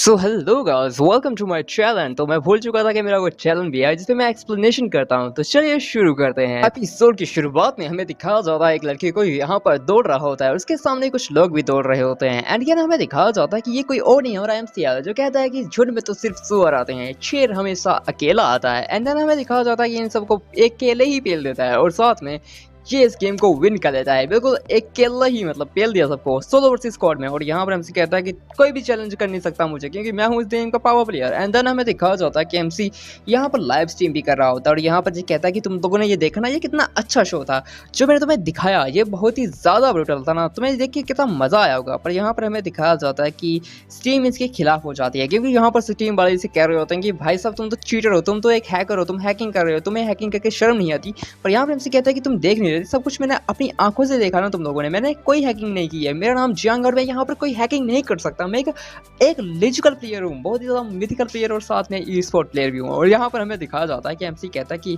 So hello guys, welcome to my channel. तो मैं भूल चुका था कि मेरा कोई चैनल भी है जिसपे मैं एक्सप्लेनेशन करता हूँ। तो चलिए शुरू करते हैं। एपिसोड की शुरुआत में हमें दिखाया जाता है एक लड़के को यहाँ पर दौड़ रहा होता है, उसके सामने कुछ लोग भी दौड़ रहे होते हैं। एंड हमें दिखाया जाता है कि ये कोई और नहीं हो रहा है एमसीआर, जो कहता है कि झुंड में तो सिर्फ सुअर आते हैं, शेर हमेशा अकेला आता है। एंड हमें दिखाया जाता है कि इन सबको अकेले ही पेल देता है और साथ में ये इस गेम को विन कर लेता है। बिल्कुल अकेला ही मतलब पेल दिया सबको सोलो वर्सेस स्क्वाड में। और यहाँ पर एमसी कहता है कि कोई भी चैलेंज कर नहीं सकता मुझे, क्योंकि मैं हूँ इस गेम का पावर प्लेयर। एंड देन हमें दिखाया जाता है कि एमसी यहाँ पर लाइव स्ट्रीम भी कर रहा होता है और यहाँ पर ये कहता है कि तुम लोगों ने ये देखा ना, ये कितना अच्छा शो था जो मैंने तुम्हें दिखाया, ये बहुत ही ज़्यादा ब्रूटल था ना, तुम्हें देख के कितना मज़ा आया होगा। पर यहाँ पर हमें दिखाया जाता है कि स्ट्रीम इसके खिलाफ हो जाती है, क्योंकि यहाँ पर स्ट्रीम वाले इसे कह रहे होते हैं कि भाई साहब तुम तो चीटर हो, तुम तो एक हैकर हो, तुम हैकिंग कर रहे हो, तुम्हें हैकिंग करके शर्म नहीं आती। पर यहाँ पर एमसी कहता है कि तुम देख नहीं रहे, सब कुछ मैंने अपनी आंखों से देखा ना तुम लोगों ने, मैंने कोई हैकिंग नहीं की है, मेरा नाम जियांग और मैं यहाँ पर कोई हैकिंग नहीं कर सकता, मैं एक लिजिकल प्लेयर हूँ, बहुत ही ज़्यादा मिथिकल प्लेयर और साथ में ई स्पोर्ट प्लेयर भी हूँ। और यहाँ पर हमें दिखाया जाता है कि एमसी कहता है कि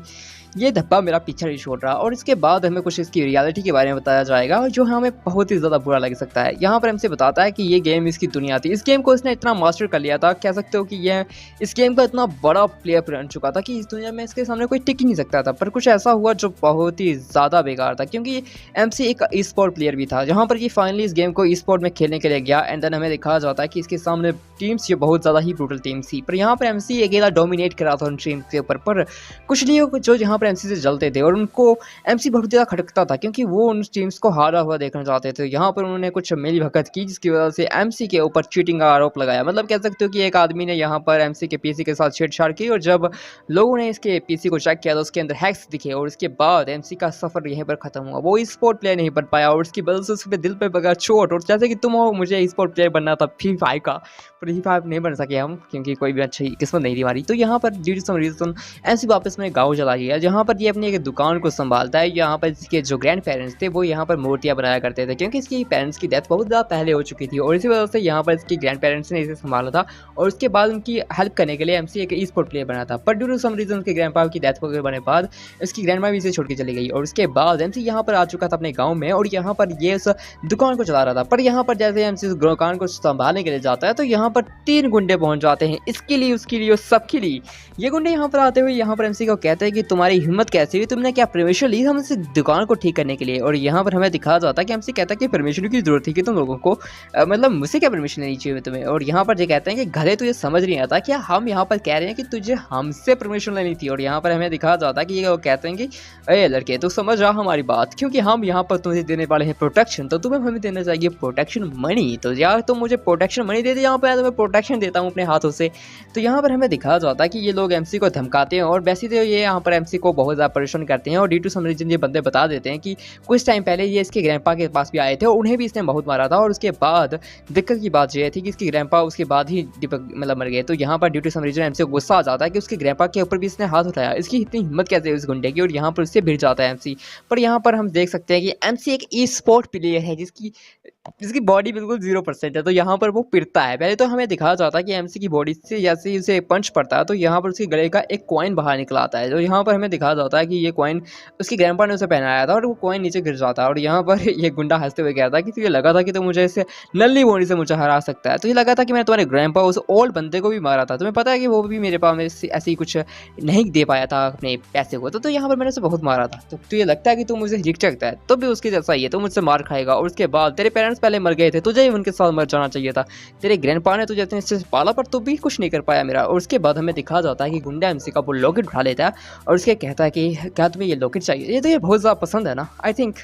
ये धब्बा मेरा पीछे नहीं छोड़ रहा। और इसके बाद हमें कुछ इसकी रियलिटी के बारे में बताया जाएगा और जो हमें बहुत ही ज़्यादा बुरा लग सकता है। यहाँ पर हमसे बताता है कि ये गेम इसकी दुनिया थी, इस गेम को इसने इतना मास्टर कर लिया था, कह सकते हो कि यह इस गेम का इतना बड़ा प्लेयर बन चुका था कि इस दुनिया में इसके सामने कोई टिक ही नहीं सकता था। पर कुछ ऐसा हुआ जो बहुत ही ज़्यादा बेकार था, क्योंकि एमसी एक ई स्पोर्ट प्लेयर भी था, जहाँ पर ये फाइनली इस गेम को ई स्पोर्ट में खेलने के लिए गया। एंड देन हमें दिखाया जाता है कि इसके सामने टीम्स ये बहुत ज़्यादा ही ब्रूटल टीम्स थी। पर यहाँ पर एमसी अकेला डोमिनेट कर रहा था उन टीम्स के ऊपर। पर कुछ लोग जो यहाँ पर एमसी से जलते थे और उनको एमसी बहुत ज़्यादा खटकता था, क्योंकि वो उन टीम्स को हारा हुआ देखना चाहते थे। यहाँ पर उन्होंने कुछ मिली भगत की, जिसकी वजह से एमसी के ऊपर चीटिंग का आरोप लगाया। मतलब कह सकते हो कि एक आदमी ने यहाँ पर एमसी के पीसी के साथ छेड़छाड़ की, और जब लोगों ने इसके पीसी को चेक किया तो उसके अंदर हैक्स दिखे, और उसके बाद एमसी का सफर यहीं पर खत्म हुआ। वो स्पोर्ट प्लेयर नहीं बन पाया और उसकी वजह से उसके दिल पे लगा चोट। और जैसे कि तुम हो, मुझे स्पोर्ट प्लेयर बनना था फ्री फायर का, पर फ्री फायर नहीं बन सके हम, क्योंकि कोई भी अच्छी किस्मत नहीं थी हमारी। तो यहाँ पर due to some reason MC वापस में गाँव चला गया, जहाँ पर ये अपनी एक दुकान को संभालता है। यहाँ पर इसके जो ग्रैंड पेरेंट्स थे वो यहाँ पर मूर्तियाँ बनाया करते थे, क्योंकि इसकी पेरेंट्स की डेथ बहुत ज़्यादा पहले हो चुकी थी, और इसी वजह से यहाँ पर इसके ग्रैंड पेरेंट्स ने इसे संभाला था। और उसके बाद उनकी हेल्प करने के लिए एमसी एक ई स्पोर्ट प्लेयर बना था। पर ड्यू टू सम रीजन उसके ग्रैंड की डेथ होने के बाद इसकी ग्रैंड माँ भी इसे छोड़ के चली गई। और उसके बाद एमसी यहाँ पर आ चुका था अपने गाँव में, और यहाँ पर ये उस दुकान को चला रहा था। पर यहाँ पर जैसे एमसी उस दुकान को संभालने के लिए जाता है तो यहाँ पर 3 गुंडे पहुंच जाते हैं, इसके लिए, उसके लिए और सबके लिए। ये गुंडे यहाँ पर आते हुए यहाँ पर एमसी को कहते हैं कि तुम्हारी हिम्मत कैसे हुई, तुमने क्या परमिशन ली हम इस दुकान को ठीक करने के लिए। और यहाँ पर हमें दिखाया जाता है कि एमसी कहता है कि परमिशन की जरूरत थी कि तुम लोगों को, मतलब मुझसे क्या परमिशन लेनी चाहिए तुम्हें। और यहाँ पर ये कहते हैं कि घरे तुझे समझ नहीं आता क्या, हम यहाँ पर कह रहे हैं कि तुझे हमसे परमिशन लेनी थी। और यहाँ पर हमें दिखाया जाता है कि ये वो कहते हैं कि अरे लड़के तो समझ रहा हमारी बात, क्योंकि हम यहाँ पर तुम्हें देने वाले हैं प्रोटेक्शन, तो तुम्हें हमें देना चाहिए प्रोटेक्शन मनी। तो यार तुम मुझे प्रोटेक्शन मनी दे दे, यहाँ पर तुम्हें प्रोटेक्शन देता हूँ अपने हाथों से। तो यहाँ पर हमें दिखाया जाता है कि ये लोग एमसी को धमकाते हैं, और वैसे तो ये यहाँ पर एमसी को बहुत ज़्यादा परेशान करते हैं। और ड्यू टू सम रीजन ये बंदे बता देते हैं कि कुछ टाइम पहले ये इसके ग्रैंडपा के पास भी आए थे, उन्हें भी इसने बहुत मारा था। और उसके बाद दिक्कत की बात यह थी कि इसके ग्रैंडपा उसके बाद ही मतलब मर गए। तो यहाँ पर due to some reason MC को गुस्सा आ जाता है कि उसके ग्रैंडपा के ऊपर भी इसने हाथ उठाया, इसकी इतनी हिम्मत कैसे है उस गुंडे की, और यहाँ पर उससे भिड़ जाता है एमसी। पर यहाँ पर हम देख सकते हैं कि एमसी एक ई स्पोर्ट प्लेयर है जिसकी बॉडी बिल्कुल 0% है। तो यहाँ पर वो पिटता है। पहले तो हमें दिखाया जाता है कि एमसी की बॉडी से जैसे ही उसे पंच पड़ता है तो यहाँ पर उसके गले का एक कॉइन बाहर निकल आता है। तो यहाँ पर हमें दिखाया जाता है कि ये कॉइन उसकी ग्रैंडपा ने उसे पहनाया था, और वो कॉइन नीचे गिर जाता है। और यहाँ पर ये गुंडा हंसते हुए कहता है कि तुझे लगा था कि तो मुझे इसे नल्ली बॉडी से मुझे हरा सकता है, तुझे लगा था कि मैं तुम्हारे ग्रैंडपा उस ओल्ड बंदे को भी मारा था, तुम्हें पता है कि वो भी मेरे पास में ऐसे ही कुछ नहीं दे पाया था अपने पैसे को, तो यहाँ पर मैंने उसे बहुत मारा था। तो तुझे लगता है कि तुम मुझे रिक सकता है, तो भी उसके जैसा ही है, तो मुझसे मार खाएगा। और उसके बाद तेरे पेरेंट्स पहले मर गए थे, तुझे उनके साथ मर जाना चाहिए था, तेरे ग्रैंडपा ने तुझे इतने अच्छे से पाला पर तू भी कुछ नहीं कर पाया मेरा। और उसके बाद हमें दिखा जाता है कि गुंडा एमसी का वो लॉकेट उठा लेता है और उसके कहता है कि क्या तुम्हें ये लॉकेट चाहिए, ये तो ये बहुत ज़्यादा पसंद है ना, आई थिंक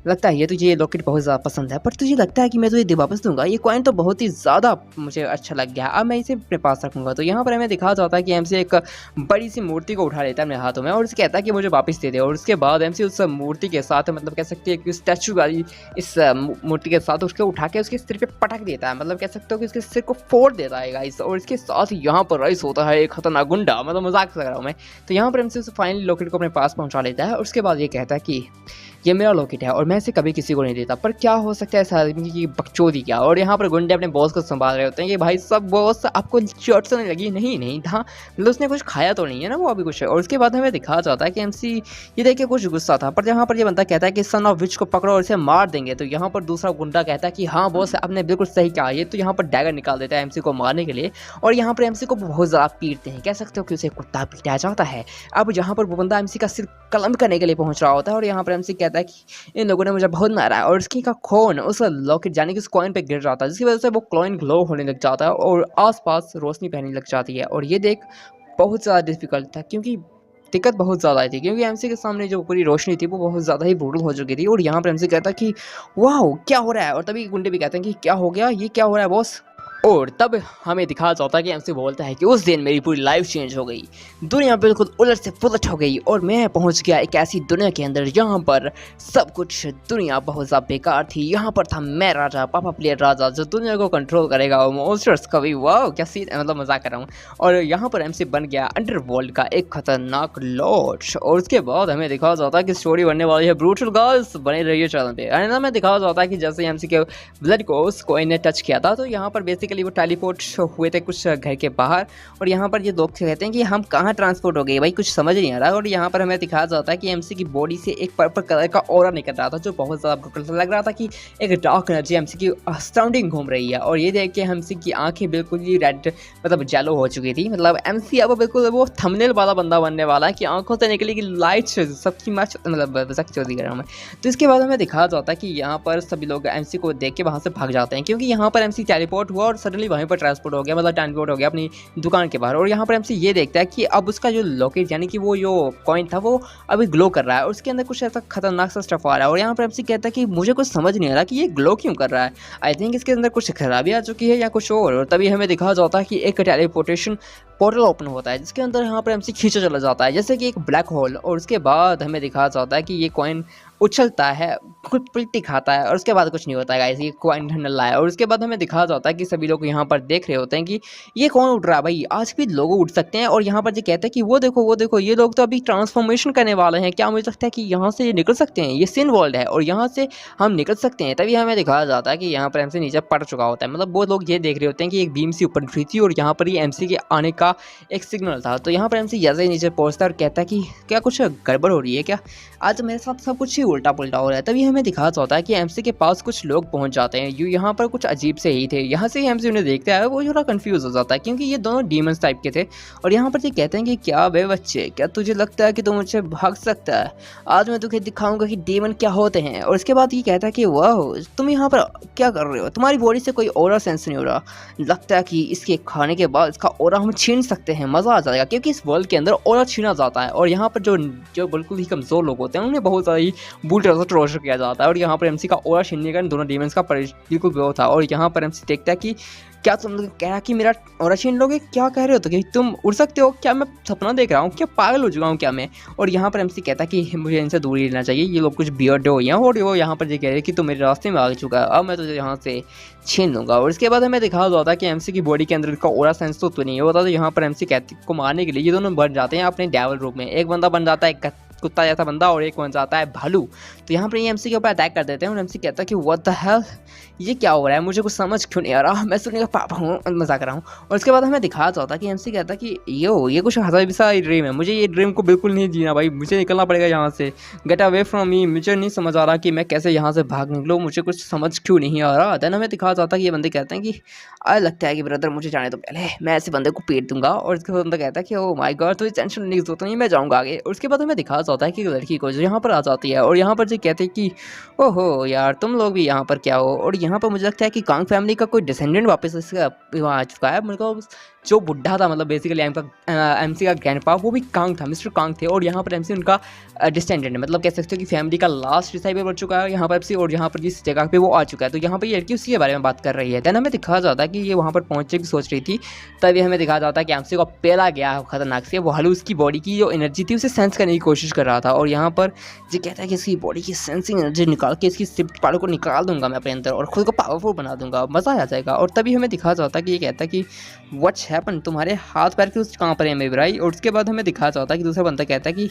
लगता है ये तुझे ये लॉकेट बहुत ज़्यादा पसंद है, पर तुझे लगता है कि मैं तुझे वापस दूंगा, ये कॉइन तो बहुत ही ज़्यादा मुझे अच्छा लग गया, अब मैं इसे अपने पास रखूंगा। तो यहाँ पर हमें दिखाया जाता है कि एमसी एक बड़ी सी मूर्ति को उठा लेता है अपने हाथों में और उसे कहता है कि मुझे वापस दे दे। और उसके बाद एमसी उस मूर्ति के साथ, मतलब कह सकते हैं कि स्टैचू वाली इस मूर्ति के साथ उसके उठा के उसके सिर पे पटक देता है, मतलब कह सकते हो कि उसके सिर को फोड़ देता है गाइस। और इसके साथ यहाँ पर राइस होता है एक खतरनाक गुंडा, मतलब मजाक लग रहा हूँ मैं। तो यहाँ पर एमसी उसे फाइनली लॉकेट को अपने पास पहुँचा लेता है और उसके बाद ये कहता है कि ये मेरा लॉकेट है और मैं इसे कभी किसी को नहीं देता। पर क्या हो सकता है इस आदमी की बकचोदी क्या। और यहाँ पर गुंडे अपने बॉस को संभाल रहे होते हैं कि भाई सब बॉस आपको चोट से नहीं लगी। नहीं था, मतलब उसने कुछ खाया तो नहीं है ना वो अभी कुछ। और उसके बाद हमें दिखाया जाता है कि एमसी ये देख के कुछ गुस्सा था, पर यहाँ पर ये बंदा कहता है कि सन ऑफ विच को पकड़ो और इसे मार देंगे। तो यहाँ पर दूसरा गुंडा कहता है कि हाँ बॉस आपने बिल्कुल सही कहा। ये तो यहाँ पर डैगर निकाल देता है एमसी को मारने के लिए और यहाँ पर एमसी को बहुत ज़्यादा पीटते हैं। कह सकते हो कि उसे कुत्ता पीटा जाता है। अब यहाँ पर वो बंदा एमसी का सिर कलम करने के लिए पहुंच रहा होता है और यहाँ पर एमसी कहता है कि इन लोगों ने मुझे बहुत मारा है। और इसकी का खून उस लॉकेट जाने की उस कॉइन पे गिर जाता है, जिसकी वजह से वो कॉइन ग्लो होने लग जाता है और आसपास रोशनी पहनने लग जाती है। और ये देख बहुत ज़्यादा डिफिकल्ट था, क्योंकि दिक्कत बहुत ज़्यादा आई थी, क्योंकि एमसी के सामने जो पूरी रोशनी थी वो बहुत ज़्यादा ही ब्रूटल हो चुकी थी। और यहाँ पर एमसी कहता है कि वाह क्या हो रहा है। और तभी गुंडे भी कहते हैं कि क्या हो गया, ये क्या हो रहा है बॉस। और तब हमें दिखाया जाता है कि एमसी बोलता है कि उस दिन मेरी पूरी लाइफ चेंज हो गई, दुनिया बिल्कुल उलट से पुलट हो गई और मैं पहुंच गया एक ऐसी दुनिया के अंदर जहां पर सब कुछ दुनिया बहुत ज़्यादा बेकार थी। यहां पर था मैं राजा, पापा प्लेयर राजा, जो दुनिया को कंट्रोल करेगा और मॉन्स्टर्स का भी। वाह क्या सीन, मतलब मजाक कर रहा हूँ। और यहाँ पर एमसी बन गया अंडरवर्ल्ड का एक खतरनाक लॉर्ड। और उसके बाद हमें दिखाया जाता है कि स्टोरी बनने वाली है ब्रूटल गर्ल्स। बने रहिए चैनल पे। एंड में दिखाया जाता है कि जैसे एमसी के ब्लड को उस कोइन ने टच किया था, तो यहाँ पर बेसिकली वो टेलीपोर्ट हुए थे कुछ घर के बाहर। और यहाँ पर ये लोग कहते हैं कि हम कहाँ ट्रांसपोर्ट हो गए, भाई कुछ समझ नहीं आ रहा। और यहाँ पर हमें दिखाया जाता है कि एमसी की बॉडी से एक पर्पल कलर का ऑरा निकल रहा था, जो बहुत ज़्यादा ब्रूटल लग रहा था कि एक डार्क एनर्जी एमसी की सराउंडिंग घूम रही है। और ये देख के एमसी की आंखें बिल्कुल ही रेड मतलब जेलो हो चुकी थी। मतलब एमसी अब बिल्कुल वो थंबनेल वाला बंदा बनने वाला है कि आंखों से निकलेगी लाइट सबकी मैच, मतलब चौधरी कर रहा हूँ मैं। तो इसके बाद हमें दिखाया जाता है कि यहाँ पर सभी लोग एमसी को देख के वहाँ से भाग जाते हैं, क्योंकि यहाँ पर एमसी टेलीपोर्ट हुआ और सडनली वहीं पर ट्रांसपोर्ट हो गया, मतलब ट्रांसपोर्ट हो गया अपनी दुकान के बाहर। और यहाँ पर एमसी ये देखता है कि अब उसका जो लॉकेट यानी कि वो जो कॉइन था वो अभी ग्लो कर रहा है और उसके अंदर कुछ ऐसा खतरनाक सा स्टफ आ रहा है। और यहाँ पर एमसी कहता है कि मुझे कुछ समझ नहीं आ रहा कि ये ग्लो क्यों कर रहा है। आई थिंक इसके अंदर कुछ खराबी आ चुकी है या कुछ और तभी हमें दिखाया जाता है कि एक टेलीपोर्टेशन पोर्टल ओपन होता है, जिसके अंदर यहाँ पर एमसी खींचा चला जाता है जैसे कि एक ब्लैक होल। और उसके बाद हमें दिखाया जाता है कि ये कॉइन उछलता है, खुद पलटी खाता है और उसके बाद कुछ नहीं होता है गाइस, ये कॉइन नल्ला है। और उसके बाद हमें दिखाया जाता है कि सभी लोग यहाँ पर देख रहे होते हैं कि ये कौन उठ रहा है भाई, आज भी लोग उठ सकते हैं। और यहाँ पर ये कहते हैं कि वो देखो ये लोग तो अभी ट्रांसफॉर्मेशन करने वाले हैं, क्या मुझे लगता है कि यहाँ से ये निकल सकते हैं, ये सिन वर्ल्ड है और यहाँ से हम निकल सकते हैं। तभी हमें दिखाया जाता है कि यहाँ पर एमसी नीचे पड़ चुका होता है, मतलब वो लोग ये देख रहे होते हैं कि एक बीम सी ऊपर उठी थी और यहाँ पर ये एमसी के आने का एक सिग्नल था। तो यहाँ पर एमसी जैसे ही नीचे पहुँचता है और कहता है कि क्या कुछ गड़बड़ हो रही है क्या, आज मेरे साथ सब कुछ ही उल्टा पुल्टा हो रहा है। तभी हमें दिखाया जाता है कि एमसी के पास कुछ लोग पहुंच जाते हैं, यहाँ पर कुछ अजीब से ही थे। यहाँ से एमसी उन्हें देखता है, वो थोड़ा कंफ्यूज हो जाता है क्योंकि ये दोनों डीमंस टाइप के थे। और यहाँ पर ये कहते हैं कि क्या बे बच्चे, क्या तुझे लगता है कि तू मुझसे भाग सकता है, आज मैं तुझे दिखाऊंगा कि डीमन क्या होते हैं। और इसके बाद ये कहता है कि वाह तुम यहाँ पर क्या कर रहे हो, तुम्हारी बॉडी से कोई ऑरा सेंस नहीं हो रहा, लगता है कि इसके खाने के बाद इसका ऑरा हम छीन सकते हैं, मज़ा आ जाएगा, क्योंकि इस वर्ल्ड के अंदर ऑरा छीना जाता है। और यहाँ पर जो बिल्कुल ही कमज़ोर लोग होते हैं उन्हें बहुत ज़्यादा ही बूट ट्रोशर किया जाता है। और यहाँ पर एमसी का ऑरा छीनने का दोनों डीमंस का बिल्कुल वो था। और यहाँ पर एमसी देखता है कि क्या तुम लोग कह रहा कि मेरा ऑरा छीन लोगे, क्या कह रहे हो, तो कि तुम उड़ सकते हो, क्या मैं सपना देख रहा हूँ, क्या पागल हो चुका हूँ क्या मैं। और यहाँ पर एमसी कहता है कि मुझे इनसे दूरी रहना चाहिए, ये लोग कुछ बियर्ड हो यहाँ यहाँ पर ये कह रहे हैं कि तुम मेरे रास्ते में आ चुका है, अब मैं तुझे यहाँ से छीन लूँगा। और इसके बाद हमें दिखाया जाता है कि एमसी की बॉडी के अंदर इसका ऑरा सेंस तो नहीं होता। तो यहाँ पर एमसी कहते को मारने के लिए ये दोनों बन जाते हैं अपने डेविल रूप में, एक बंदा बन जाता है कुत्ता जैसा बंदा और एक बन जाता है भालू। तो यहाँ पर ये एमसी के ऊपर अटैक कर देते हैं और एमसी कहता है कि व्हाट द हेल, ये क्या हो रहा है, मुझे कुछ समझ क्यों नहीं आ रहा, मैं सुनने का पापा हूँ, मजाक कर रहा हूँ। और उसके बाद हमें दिखाया जाता है कि एमसी कहता है कि ये कुछ हज़ार सा ड्रीम है, मुझे ये ड्रीम को बिल्कुल नहीं जीना भाई, मुझे निकलना पड़ेगा यहाँ से, गेट अवे फ्रॉम मी, मुझे नहीं समझ आ रहा कि मैं कैसे यहाँ से भाग निकलूँ, मुझे कुछ समझ क्यों नहीं आ रहा। देन हमें दिखाया जाता है कि ये बंदे कहते हैं कि लगता है कि ब्रदर मुझे जाने तो पहले मैं ऐसे बंदे को पीट दूंगा। और उसके बाद बंदा कहता है कि ओ माय गॉड तुझे टेंशन नहीं जरूरत नहीं, मैं जाऊँगा आगे। और उसके बाद हमें दिखाया जाता है कि लड़की को जो यहाँ पर आ जाती है और यहाँ पर जो कहते हैं कि ओहो यार तुम लोग भी यहाँ पर क्या हो। और यहाँ पर मुझे लगता है कि कांग फैमिली का कोई डिसेंडेंट वापस इसका आ चुका है, मेरे को जो बुढ़ा था, मतलब बेसिकली एमसी का ग्रैंडपा वो भी कांग था, मिस्टर कांग थे। और यहाँ पर एमसी उनका डिसेंडेंट है, मतलब कह सकते हो कि फैमिली का लास्ट डिसाइबल बन चुका है यहाँ पर एमसी। और यहाँ पर जिस जगह पे वो आ चुका है तो यहाँ पर ये लड़की उसी के बारे में बात कर रही है। देन हमें दिखाया जाता है कि ये वहाँ पर पहुँचने की सोच रही थी, तभी हमें दिखाया जाता है कि एमसी को पेला गया खतरनाक से, वो हलू उसकी बॉडी की जो एनर्जी थी उसे सेंस करने की कोशिश कर रहा था और यहाँ पर ये कहता है कि इसकी बॉडी की सेंसिंग एनर्जी निकाल के इसकी सिप पार्ट को निकाल दूंगा मैं अपने अंदर और खुद को पावरफुल बना दूंगा, मज़ा आ जाएगा। और तभी हमें दिखा जाता है कि ये कहता है कि व्हाट्स हैपन, तुम्हारे हाथ पैर क्यों कहाँ पर है मेरे भाई। और उसके बाद हमें दिखा जाता है कि दूसरा बंदा कहता है कि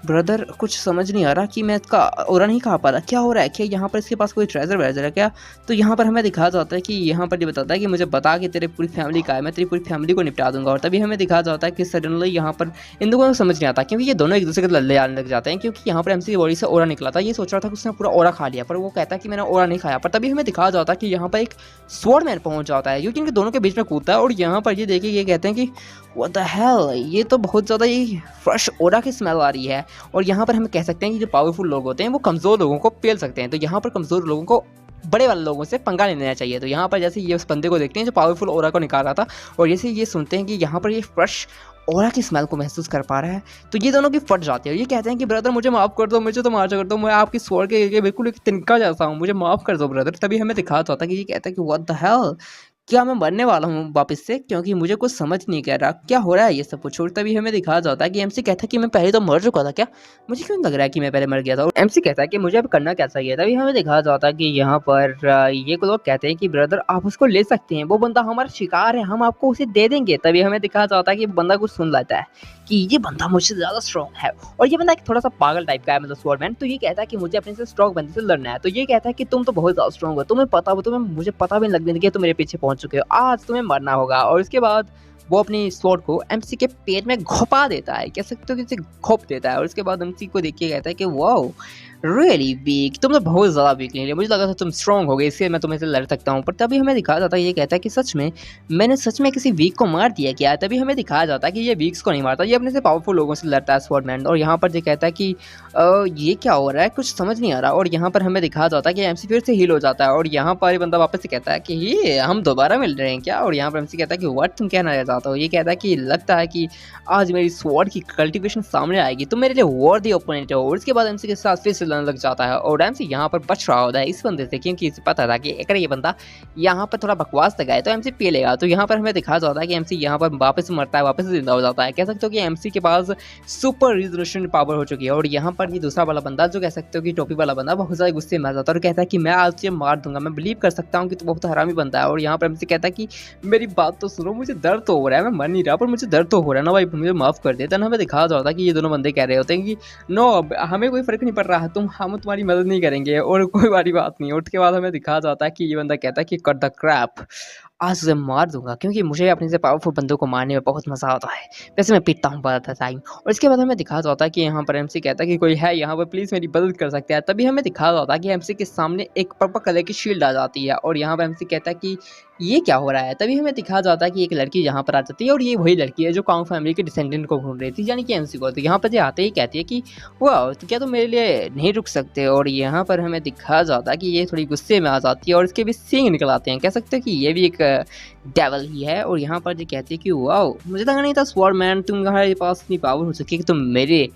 ब्रदर कुछ समझ नहीं आ रहा कि मैं इसका ओरा नहीं खा पा रहा, क्या हो रहा है, क्या यहाँ पर इसके पास कोई ट्रेजर वेजर है क्या। तो यहाँ पर हमें दिखा जाता है कि यहाँ पर ये बताता है कि मुझे बता कि तेरे पूरी फैमिली का है, मैं तेरी पूरी फैमिली को निपटा दूंगा। और तभी हमें दिखा जाता है कि सडनली यहाँ पर इन दोनों को समझ नहीं आता क्योंकि ये दोनों एक दूसरे के लल्ले आने लग जाते हैं, क्योंकि यहाँ पर एमसी की बॉडी से ओरा निकला था। ये सोच रहा था कि उसने पूरा ओरा खा लिया, पर वो कहता है कि मैंने ओरा नहीं खाया। पर तभी हमें दिखा जाता है कि यहाँ पर एक स्वॉर्ड मैन पहुंच जाता है क्योंकि इनके दोनों के बीच में कूदता है और यहाँ पर ये देखिए ये कहते हैं कि व्हाट द हेल, ये तो बहुत ज़्यादा ये फ्रेश ओरा की स्मेल आ रही है। और यहाँ पर हम कह सकते हैं कि जो पावरफुल लोग होते हैं वो कमज़ोर लोगों को पेल सकते हैं, तो यहाँ पर कमज़ोर लोगों को बड़े वाले लोगों से पंगा नहीं लेना चाहिए। तो यहाँ पर जैसे ये उस बंदे को देखते हैं जो पावरफुल ओरा को निकाल रहा था और जैसे ये सुनते हैं कि यहाँ पर ये फ्रेश ओरा की स्मेल को महसूस कर पा रहा है, तो ये दोनों की फट जाती है। ये कहते हैं कि ब्रदर मुझे माफ़ कर दो, मुझे तो माफ़ कर दो, मैं आपकी स्वॉर्ड के बिल्कुल एक तिनका जैसा हूँ, मुझे माफ़ कर दो ब्रदर। तभी हमें दिखा होता है कि ये कहता है कि व्हाट द हेल, क्या मैं मरने वाला हूँ वापस से, क्योंकि मुझे कुछ समझ नहीं कर रहा क्या हो रहा है ये सब कुछ। और तभी हमें दिखाया जाता है कि एमसी कहता है कि मैं पहले तो मर चुका था, क्या मुझे क्यों लग रहा है कि मैं पहले मर गया था। और एमसी कहता है कि मुझे अब करना क्या चाहिए। तभी हमें दिखाया जाता है कि यहाँ पर ये लोग कहते हैं कि ब्रदर आप उसको ले सकते हैं, वो बंदा हमारा शिकार है, हम आपको उसे दे देंगे। तभी हमें दिखाया जाता है कि बंदा कुछ सुन लेता है कि ये बंदा मुझसे ज़्यादा स्ट्रॉन्ग है और ये बंदा एक थोड़ा सा पागल टाइप का है, मतलब स्वॉर्डमैन। तो ये कहता है कि मुझे अपने से स्ट्रॉन्ग बंदे से लड़ना है। तो ये कहता है कि तुम तो बहुत ज़्यादा स्ट्रॉन्ग हो, तुम्हें पता हो, मुझे पता भी नहीं लगने कि तुम मेरे पीछे पहुंच चुके हो, आज तुम्हें मरना होगा। और इसके बाद वो अपनी स्वॉर्ड को एमसी के पेट में घोपा देता है, कह सकते हो कि इसे घोप देता है। और उसके बाद एमसी को देख के कहता है कि वाओ रियली वीक, तुम तो बहुत ज़्यादा वीक निकले, मुझे लगा था तुम स्ट्रॉन्ग हो गए इससे मैं तुम्हें से लड़ सकता हूँ। पर तभी हमें दिखाया जाता है ये कहता है कि सच में मैंने सच में किसी वीक को मार दिया क्या। तभी हमें दिखाया जाता है कि ये वीक्स को नहीं मारता, ये अपने से पावरफुल लोगों से लड़ता है स्वॉर्डमैन। और यहाँ पर ये कहता है कि ये क्या हो रहा है, कुछ समझ नहीं आ रहा। और यहाँ पर हमें दिखाया जाता है कि एमसी फिर से हील हो जाता है और यहाँ पर ये बंदा वापस से कहता है कि ये हम दोबारा मिल रहे हैं क्या। और यहाँ पर एमसी कहता है कि व्हाट, तुम कहना चाहते हो। ये कहता है कि लगता है कि आज मेरी स्वॉर्ड की कल्टीवेशन सामने आएगी, तुम मेरे लिए वर्दी ओपोनेंट हो। और उसके बाद एमसी के साथ फिर से लड़ने लग जाता है और एमसी यहाँ पर बच रहा होता है इस बंदे से, क्योंकि इसे पता था कि अगर ये बंदा यहाँ पर थोड़ा बकवास लगाए तो एमसी पी लेगा। तो यहाँ पर हमें दिखा जाता है कि एमसी यहाँ पर वापस मरता है, वापस जिंदा हो जाता है। कह सकते हो कि एमसी के पास सुपर रिजोल्यूशन पावर हो चुकी है। और यहाँ पर ये दूसरा वाला बंदा जो कह सकते हो कि टोपी वाला बंदा बहुत ज़्यादा गुस्से में आ जाता है और कहता है कि मैं आज तुझे मार दूंगा, मैं बिलीव कर सकता हूँ कि तू बहुत हरामी बंदा है। और यहाँ पर एमसी कहता है कि मेरी बात तो सुनो, मुझे दर्द तो हो रहा है, मैं मर नहीं रहा पर मुझे दर्द तो हो रहा है ना भाई, मुझे माफ़ कर दे। तब हमें दिखा जाता है कि ये दोनों बंदे कह रहे होते हैं कि नो हमें कोई फर्क नहीं पड़ रहा है, हम तुम्हारी मदद नहीं करेंगे और कोई बड़ी बात नहीं। उसके बाद हमें दिखा जाता है कि ये बंदा कहता है कि कट द क्रैप, आज उसे मार दूंगा क्योंकि मुझे अपने से पावरफुल बंदों को मारने में बहुत मजा आता है, वैसे मैं पीटता हूँ बहुत टाइम। और इसके बाद हमें दिखा जाता है कि यहाँ पर एमसी कहता है कि कोई है यहाँ पर प्लीज़ मेरी मदद कर सकता है। तभी हमें दिखा जाता है कि एमसी के सामने एक पर्पल कलर की शील्ड आ जाती है और यहाँ पर एमसी कहता है कि ये क्या हो रहा है। तभी हमें दिखा जाता है कि एक लड़की यहाँ पर आ जाती है और ये वही लड़की है जो कांग फैमिली के डिसेंडेंट को ढूंढ रही थी, यानी कि एमसी को। तो यहाँ पर ये आते ही कहती है कि वाह तो क्या तुम मेरे लिए नहीं रुक सकते। और यहाँ पर हमें दिखा जाता है कि ये थोड़ी गुस्से में आ जाती है और इसके भी सींग निकल आते हैं, कह सकते हैं कि ये भी एक डेवल ही है। और यहाँ पर ये कहती है कि वाह मुझे लगा नहीं था स्वॉर्डमैन तुम्हारे पास इतनी पावर हो सके कि तुम मेरे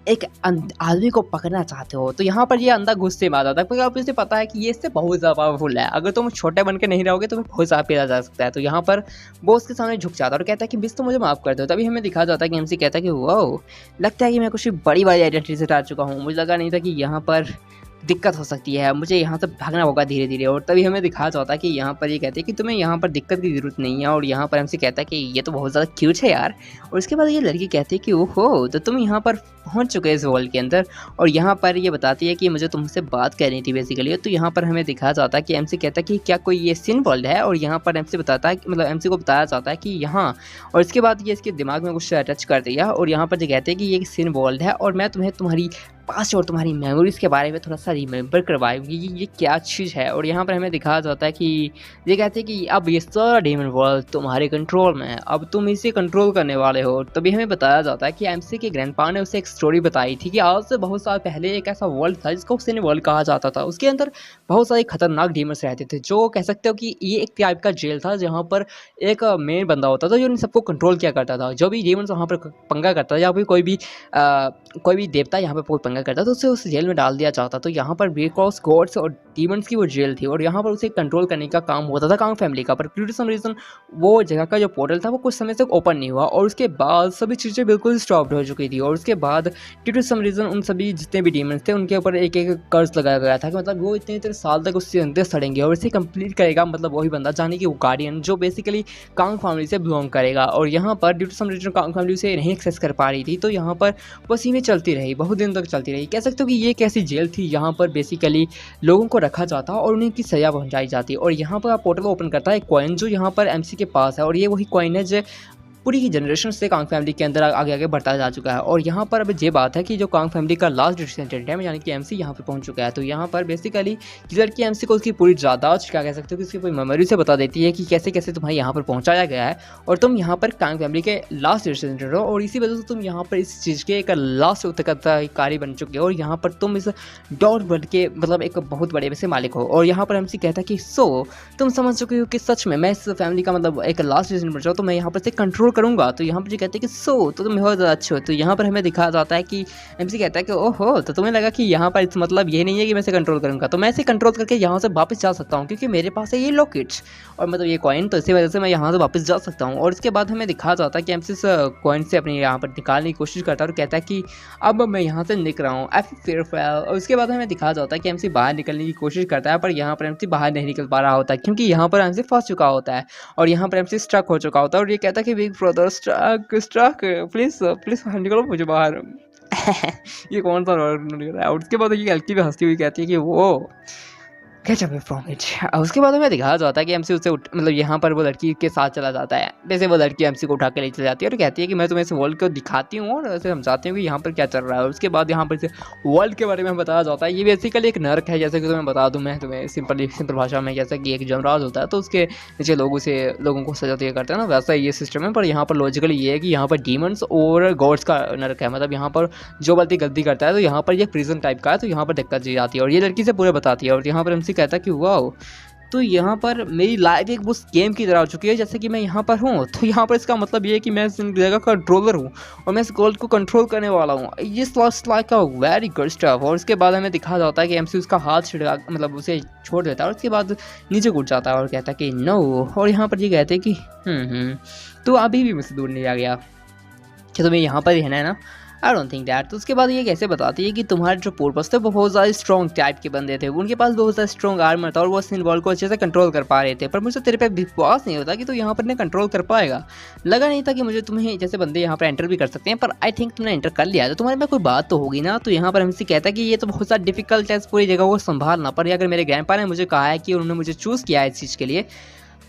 एक आदमी को पकड़ना चाहते हो। तो यहाँ पर ये अंधा गुस्से में आ जाता है क्योंकि आपको इसे पता है कि ये इससे बहुत ज़्यादा पावरफुल है, अगर तुम छोटे बन के नहीं रहोगे तो बहुत ज़्यादा पेला जा सकता है। तो यहाँ पर वो उसके सामने झुक जाता है और कहता है कि बिस तो मुझे माफ़ कर दो। तभी हमें दिखा जाता है कि एमसी कहता है कि वाह लगता है कि मैं कुछ बड़ी आइडेंटिटी से आ चुका हूँ, मुझे लगा नहीं था कि यहाँ पर दिक्कत हो सकती है, मुझे यहाँ से भागना होगा धीरे धीरे। और तभी हमें दिखा जाता है कि यहाँ पर ये कहते हैं कि तुम्हें यहाँ पर दिक्कत की ज़रूरत नहीं है। और यहाँ पर हमसे कहता है कि ये तो बहुत ज़्यादा क्यूट है यार। और उसके बाद ये लड़की कहती है कि ओहो तो तुम यहाँ पर पहुँच चुके इस वर्ल्ड के अंदर। और यहाँ पर ये बताती है कि मुझे तुमसे बात करनी थी बेसिकली। तो यहाँ पर हमें दिखा जाता है कि एमसी कहता है कि क्या कोई ये सिन वर्ल्ड है। और यहाँ पर एमसी बताता है मतलब एमसी को बताया जाता है कि यहाँ। और इसके बाद ये इसके दिमाग में कुछ टच कर दिया और यहाँ पर ये कहते हैं कि ये एक सिन वर्ल्ड है और मैं तुम्हें तुम्हारी पास्ट और तुम्हारी मेमोरीज के बारे में थोड़ा सा रिमेंबर करवाएंगी, ये क्या चीज़ है। और यहाँ पर हमें दिखाया जाता है कि ये कहते हैं कि अब ये सारा डेमन वर्ल्ड तुम्हारे कंट्रोल में है, अब तुम इसे कंट्रोल करने वाले हो। तभी हमें बताया जाता है कि एमसी के ग्रैंडपा ने उसे एक स्टोरी बताई थी कि आज से बहुत साल पहले एक ऐसा वर्ल्ड था जिसको सिन वर्ल्ड कहा जाता था। उसके अंदर बहुत सारे खतरनाक डेमन्स रहते थे, जो कह सकते हो कि ये एक टाइप का जेल था जहाँ पर एक मेन बंदा होता था जो इन सबको कंट्रोल किया करता था। जो भी डेमन्स वहाँ पर पंगा करता था या फिर कोई भी देवता यहाँ पर कोई पंगा मांगा करता तो उसे उस जेल में डाल दिया जाता। तो यहाँ पर बिकॉज गॉड्स और डीमंस की वो जेल थी और यहाँ पर उसे कंट्रोल करने का काम होता था कांग फैमिली का, पर ड्यू टू सम रीज़न वो जगह का जो पोर्टल था वो कुछ समय तक ओपन नहीं हुआ और उसके बाद सभी चीज़ें बिल्कुल स्टॉप्ड हो चुकी थी। और उसके बाद ड्यू टू सम रीज़न उन सभी जितने भी डीमंस थे उनके ऊपर एक एक कर्ज लगाया गया था कि मतलब वो इतने इतने साल तक उससे अंदर सड़ेंगे और इसे कंप्लीट करेगा मतलब वही बंदा जाने कि वो गार्डियन जो बेसिकली कांग फैमिली से बिलोंग करेगा। और यहाँ पर due to some reason Kang family उसे नहीं एक्सेस कर पा रही थी, तो यहाँ पर बस इवें चलती रही, बहुत दिन तक चलती रही। कह सकते हो कि ये एक ऐसी जेल थी यहाँ पर बेसिकली लोगों को रखा जाता और उन्हें की सजा पहुंचाई जाती। और यहाँ पर आप पोर्टल ओपन करता है कॉइन जो यहाँ पर एमसी के पास है और ये वही कॉइन है जो पूरी की जनरेशन से कांग फैमिली के अंदर आगे आगे बढ़ता जा चुका है। और यहाँ पर अब ये बात है कि जो कांग फैमिली का लास्ट डिसेंडेंट है यानी कि एमसी यहाँ पर पहुँच चुका है। तो यहाँ पर बेसिकली लड़की एमसी को उसकी पूरी याददाश्त क्या कह सकते हो कि उसकी पूरी मेमोरी से बता देती है कि कैसे कैसे तुम्हें यहाँ पर पहुँचाया गया है और तुम यहाँ पर कांग फैमिली के लास्ट डिसेंडेंट हो और इसी वजह से तुम यहाँ पर इस चीज़ के एक लास्ट उत्तराधिकारी बन चुके हो और यहाँ पर तुम इस डॉट वर्ल्ड के मतलब एक बहुत बड़े वैसे मालिक हो। और यहाँ पर एमसी कहता है कि सो तुम समझ चुके हो कि सच में मैं इस फैमिली का मतलब एक लास्ट डिसीजन बन जाऊँ तो मैं यहाँ पर से कंट्रोल करूँगा। तो यहाँ पर जो कहते हैं कि सो तो तुम बहुत ज़्यादा अच्छे हो। तो यहाँ पर हमें दिखाया जाता है कि एमसी कहता है कि ओहो तो तुम्हें लगा कि यहाँ पर मतलब ये नहीं है कि मैं इसे कंट्रोल करूँगा, तो मैं इसे कंट्रोल करके यहाँ से वापस जा सकता हूँ क्योंकि मेरे पास है ये लॉकेट्स और मतलब ये कॉइन, तो इसी वजह से मैं यहाँ से वापस जा सकता हूँ। और इसके बाद हमें दिखाया जाता है कि एमसी इस कॉइन से अपने यहाँ पर निकालने की कोशिश करता है और कहता है कि अब मैं यहाँ से निकल रहा हूँ और उसके बाद हमें दिखाया जाता है कि एमसी बाहर निकलने की कोशिश करता है पर यहाँ पर एमसी बाहर नहीं निकल पा रहा होता क्योंकि यहाँ पर एमसी फंस चुका होता है और यहाँ पर एमसी स्ट्रक हो चुका होता है और ये कहता है कि big brother struck please please निकलो मुझे बाहर। ये कौन सा निकल रहा है। और उसके बाद ये हल्की भी हंसती हुई कहती है कि वो गेट अवे फ्रॉम इट। उसके बाद हमें दिखाया जाता है कि एमसी उससे मतलब यहाँ पर वो लड़की के साथ चला जाता है। वैसे वो लड़की एमसी को उठा के ले चली जाती है और कहती है कि मैं तुम्हें इस वर्ल्ड को दिखाती हूँ और ऐसे समझाती हूँ कि यहाँ पर क्या चल रहा है। और उसके बाद यहाँ पर से वर्ल्ड के बारे में बताया जाता है। ये बेसिकली एक नर्क है, जैसे कि तुम्हें बता दूँ मैं तुम्हें सिंपल भाषा में, जैसे कि एक जमराज होता है तो उसके नीचे लोगों को सजा दिया करते हैं ना, वैसा ये सिस्टम है। पर यहाँ पर लॉजिकली ये है कि यहाँ पर डीमंस और गॉड्स का नर्क है, मतलब यहाँ पर जो गलती करता है तो यहाँ पर ये प्रिजन टाइप का है, तो यहाँ पर दिक्कत दी जाती है और ये लड़की से पूरे बताती है। और यहाँ पर एमसी कहता है कि वाओ तो यहाँ पर मेरी लाइफ एक उस गेम की तरह हो चुकी है जैसे कि मैं यहाँ पर हूँ। तो यहाँ पर इसका मतलब ये है कि मैं इस जगह का कंट्रोलर हूँ और मैं इस गोल्ड को कंट्रोल करने वाला हूँ। ये like a very good stuff. और उसके बाद हमें दिखा जाता है कि एमसी उसका हाथ छिड़का मतलब उसे छोड़ देता है और उसके बाद नीचे कूद जाता है और कहता है कि नो। और यहाँ पर ये कहते हैं कि तो अभी भी मुझसे दूर नहीं आ गया कि तुम्हें यहाँ पर रहना है ना, आई डोंट थिंक दैट। तो उसके बाद ये कैसे बताती है कि तुम्हारे जो पर्पस थे वो बहुत ज़्यादा स्ट्रॉन्ग टाइप के बंदे थे, उनके पास बहुत ज़्यादा स्ट्रॉन्ग आर्मर था और वो सिंबल को अच्छे से कंट्रोल कर पा रहे थे, पर मुझे तेरे पे विश्वास नहीं होता कि तू यहाँ पर ने कंट्रोल कर पाएगा। लगा नहीं था कि मुझे तुम्हें जैसे बंदे यहाँ पर एंटर भी कर सकते हैं, पर आई थिंक तुमने एंटर कर लिया तो तुम्हारे में कोई बात तो होगी ना। तो यहाँ पर हमसे कहता है कि ये तो बहुत ज़्यादा डिफिकल्ट है इस पूरी जगह को संभालना, पर अगर मेरे ग्रैंडपा ने मुझे कहा है कि उन्होंने मुझे चूज़ किया है इस चीज़ के लिए,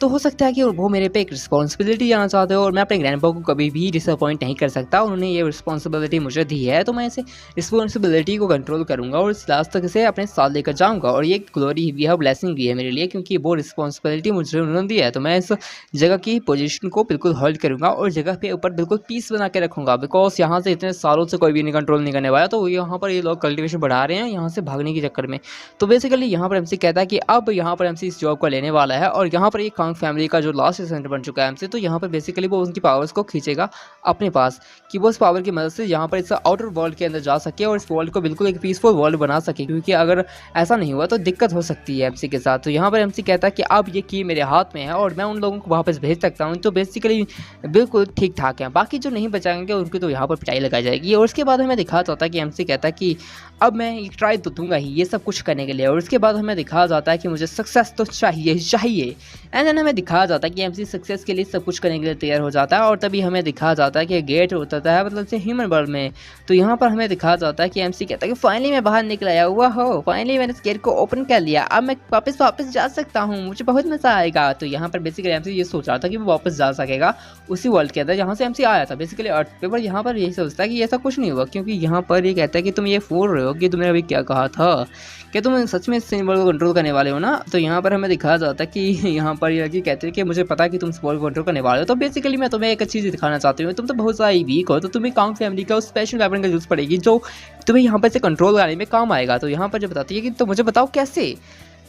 तो हो सकता है कि वो मेरे पे एक रिस्पॉन्सिबिलिटी जाना चाहते हो और मैं अपने ग्रैंडपा को कभी भी डिसअपॉइंट नहीं कर सकता। उन्होंने ये रिस्पॉन्सिबिलिटी मुझे दी है तो मैं इसे रिस्पॉन्सिबिलिटी को कंट्रोल करूंगा और इस लास्ट तक इसे अपने साथ लेकर जाऊंगा। और ये ग्लोरी भी है, ब्लेसिंग भी है मेरे लिए, क्योंकि वो रिस्पॉन्सिबिलिटी मुझे उन्होंने दी है। तो मैं इस जगह की पोजीशन को बिल्कुल होल्ड करूंगा और जगह के ऊपर बिल्कुल पीस बना के रखूंगा, बिकॉज यहाँ से इतने सालों से कोई भी नहीं कंट्रोल नहीं करने वाला। तो यहाँ पर ये लोग कल्टिवेशन बढ़ा रहे हैं यहाँ से भागने के चक्कर में। तो बेसिकली यहाँ पर एमसी कहता है कि अब यहाँ पर एमसी इस जॉब को लेने वाला है और यहाँ पर एक कांग फैमिली का जो लास्ट सेंटर बन चुका है एमसी, तो यहाँ पर बेसिकली वो उनकी पावर्स को खींचेगा अपने पास कि वो उस पावर की मदद से यहाँ पर इस आउटर वर्ल्ड के अंदर जा सके और इस वर्ल्ड को बिल्कुल एक पीसफुल वर्ल्ड बना सके, क्योंकि अगर ऐसा नहीं हुआ तो दिक्कत हो सकती है एमसी के साथ। तो यहाँ पर एमसी कहता है कि अब ये की मेरे हाथ में है और मैं उन लोगों को वापस भेज सकता हूँ तो बेसिकली बिल्कुल ठीक ठाक है। बाकी जो नहीं बचाएंगे उनकी तो यहाँ पर पिटाई लगाई जाएगी। और उसके बाद हमें दिखाया जाता है कि एमसी कहता है कि अब मैं एक ट्राई तो दूंगा ही ये सब कुछ करने के लिए। और उसके बाद हमें दिखाया जाता है कि मुझे सक्सेस तो चाहिए एंड देन हमें दिखाया जाता है कि एमसी सक्सेस के लिए सब कुछ करने के लिए तैयार हो जाता है। और तभी हमें दिखाया जाता है कि गेट उतरता है मतलब से ह्यूमन वर्ल्ड में। तो यहाँ पर हमें दिखाया जाता है कि एमसी कहता है कि फाइनली मैं बाहर निकल आया हुआ हो, फाइनली मैंने इस गेट को ओपन कर लिया, अब मैं वापस जा सकता हूँ, मुझे बहुत मजा आएगा। तो यहाँ पर बेसिकली एमसी ये सोच रहा था कि वो वापस जा सकेगा उसी वर्ल्ड के अंदर जहाँ से एमसी आया था बेसिकली अर्थ पे। पर यहाँ पर यही सोचता है कि ऐसा कुछ नहीं हुआ, क्योंकि यहाँ पर ये कहता है कि तुम ये फोड़ रहे हो कि तुमने अभी क्या कहा था, क्या तुम सच में इस वर्ल्ड को कंट्रोल करने वाले हो ना। तो यहाँ पर हमें दिखाया जाता है कि यहाँ पर ये लड़की कहती है कि मुझे पता है कि तुम इस वर्ल्ड को कंट्रोल करने वाले हो। तो बेसिकली मैं तुम्हें एक चीज़ दिखाना चाहती हूँ, तुम तो बहुत सारी वीक हो, तो तुम्हें कांग फैमिली का स्पेशल वेपन का यूज़ पड़ेगी जो तुम्हें यहाँ पर से कंट्रोल करने में काम आएगा। तो यहाँ पर जो बताती है कि तो मुझे बताओ कैसे।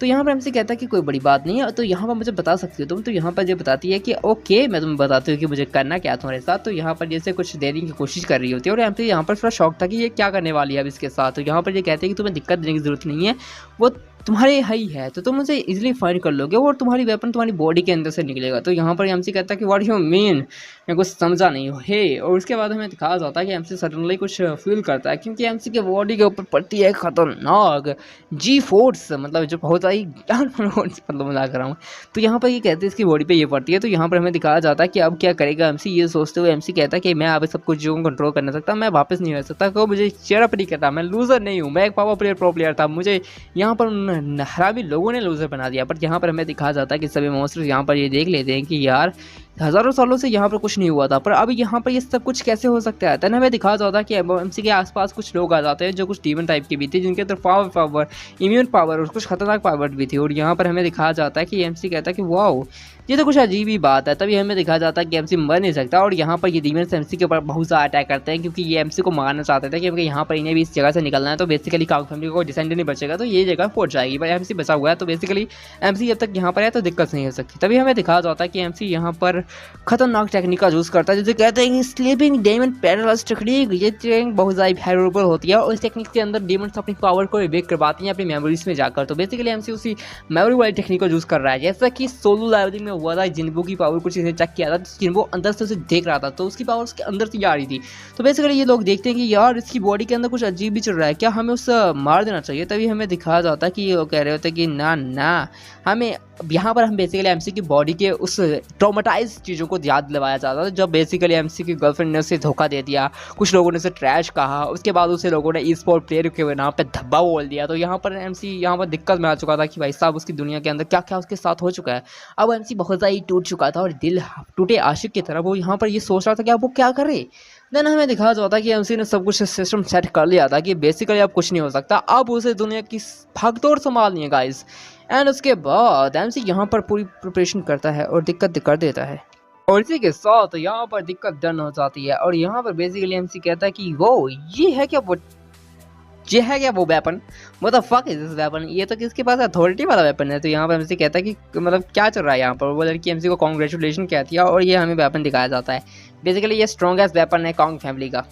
तो यहाँ पर एमसी कहता है कि कोई बड़ी बात नहीं है, तो यहाँ पर मुझे बता सकती हो तुम। तो यहाँ पर ये बताती है कि ओके मैं तुम्हें बताती हूँ कि मुझे करना क्या तुम्हारे साथ। तो यहाँ पर जैसे कुछ देने की कोशिश कर रही होती है और एमसी यहाँ पर थोड़ा शौक था कि ये क्या करने वाली है अब इसके साथ। तो यहाँ पर ये कहते हैं कि तुम्हें दिक्कत देने की जरूरत नहीं है, वो तुम्हारे ही है, तो तुम उसे इजीली फाइंड कर लोगे और तुम्हारी वेपन तुम्हारी बॉडी के अंदर से निकलेगा। तो यहाँ पर एमसी कहता है कि व्हाट यू मीन, मैं कुछ समझा नहीं हो हे। और उसके बाद हमें दिखाया जाता है कि एमसी सडनली कुछ फील करता है, क्योंकि एमसी के बॉडी के ऊपर पड़ती है खतरनाक जी फोर्स, मतलब जो बहुत ही मतलब मजाक कर रहा हूँ। तो यहाँ पर ये कहते हैं इसकी बॉडी पे ये पड़ती है। तो यहाँ पर हमें दिखाया जाता है कि अब क्या करेगा एमसी, ये सोचते हुए एमसी कहता है कि मैं अब सब कुछ चीज़ों को कंट्रोल कर नहीं सकता, मैं वापस नहीं रह सकता, क्योंकि मुझे चेयर अप नहीं करता, मैं लूजर नहीं हूँ, मैं एक पावर प्लेयर प्रो प्लेयर था, मुझे यहाँ पर हरामी लोगों ने लूजर बना दिया। पर यहाँ पर हमें दिखाया जाता है कि सभी मॉन्स्टर्स यहाँ पर ये देख लेते हैं कि यार हज़ारों सालों से यहाँ पर कुछ नहीं हुआ था, पर अब यहाँ पर ये सब कुछ कैसे हो सकता है। तब हमें दिखाया जाता है कि एमसी के आसपास कुछ लोग आ जाते हैं जो कुछ डीमन टाइप के भी थे, जिनके अंदर पावर इम्यून पावर और कुछ खतरनाक पावर भी थी। और यहाँ पर हमें दिखाया जाता है कि एमसी कहता है कि वाओ ये तो कुछ अजीब ही बात है। तभी हमें दिखाया जाता है कि एमसी मर नहीं सकता और यहाँ पर ये डीमंस एमसी के ऊपर बहुत ज़्यादा अटैक करते हैं, क्योंकि ये एमसी को मारना चाहते थे, क्योंकि यहाँ पर इन्हें भी इस जगह से निकलना है। तो बेसिकली काउ फैमिली को डिसेंडेंट नहीं बचेगा, तो ये जगह पहुंच जाएगी, पर एमसी बचा हुआ है। तो बेसिकली एमसी जब तक यहाँ पर है तो दिक्कत नहीं हो सकती। तभी हमें दिखाया जाता है कि एमसी यहाँ पर खतरनाक टेक्निक का यूज़ करता है, जिसे कहते हैं स्लीपिंग डेमन पैरालाइज टेक्निक। ये टेक्निक बहुत ज़्यादा हेरोबल होती है और इस टेक्निक के अंदर डेमन्स अपनी पावर को रिवेक करवाती हैं अपनी मेमोरीज में जाकर। तो बेसिकली एमसी उसी मेमोरी वाली टेक्निक को यूज़ कर रहा है, जैसा कि सोलो लेवलिंग में हुआ था। जिनको की पावर कुछ इसे चेक किया था, जिनको अंदर से उसे देख रहा था, तो उसकी पावर उसके अंदर से आ रही थी। तो बेसिकली ये लोग देखते हैं कि यार इसकी बॉडी के अंदर कुछ अजीब भी चल रहा है, क्या हमें उसे मार देना चाहिए। तभी हमें दिखाया जाता है कि ये कह रहे होते हैं कि ना ना, हमें यहाँ पर हम बेसिकली एमसी की बॉडी के उस ट्रॉमेटाइज चीज़ों को याद दिलवाया जाता था, जब बेसिकली एमसी की गर्लफ्रेंड ने उसे धोखा दे दिया, कुछ लोगों ने उसे ट्रैश कहा, उसके बाद उसे लोगों ने ई स्पोर्ट प्लेयर के नाम पे धब्बा बोल दिया। तो यहाँ पर एमसी यहाँ पर दिक्कत में आ चुका था कि भाई साहब उसकी दुनिया के अंदर क्या क्या उसके साथ हो चुका है। अब एमसी बहुत ज़्यादा टूट चुका था और दिल टूटे आशिक की तरह वो यहाँ पर ये सोच रहा था कि अब वो क्या करे। देन हमें दिखाया जाता है कि एमसी ने सब कुछ सिस्टम सेट कर लिया था कि बेसिकली अब कुछ नहीं हो सकता, अब उसे दुनिया की भागदौड़ संभालनी है गाइस। एंड उसके बाद एमसी यहाँ पर पूरी प्रिपरेशन करता है और दिक्कत कर देता है, और इसी के साथ यहाँ पर दिक्कत डन हो जाती है। और यहाँ पर बेसिकली एमसी कहता है कि वो ये है क्या वो वेपन, मतलब फक इज दिस वेपन, ये तो किसके पास अथॉरिटी वाला वेपन है। तो यहाँ पर एमसी कहता है कि मतलब क्या चल रहा है यहाँ पर। वो लड़की एमसी को कॉन्ग्रेचुलेशन कहती है और ये हमें वेपन दिखाया जाता है। बेसिकली ये स्ट्रॉन्गेस्ट वेपन है कांग फैमिली का।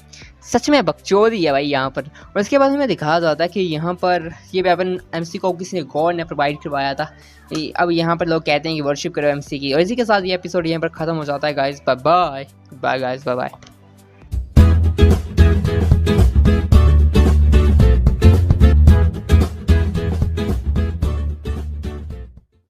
सच में बकचोदी है भाई यहाँ पर। और इसके बाद हमें दिखाया जाता है कि यहाँ पर ये वेपन एमसी को किसी ने गॉड ने प्रोवाइड करवाया था। अब यहाँ पर लोग कहते हैं कि वर्शिप करो एमसी की। और इसी के साथ ये एपिसोड यहाँ पर खत्म हो जाता है guys. Bye bye guys, bye bye.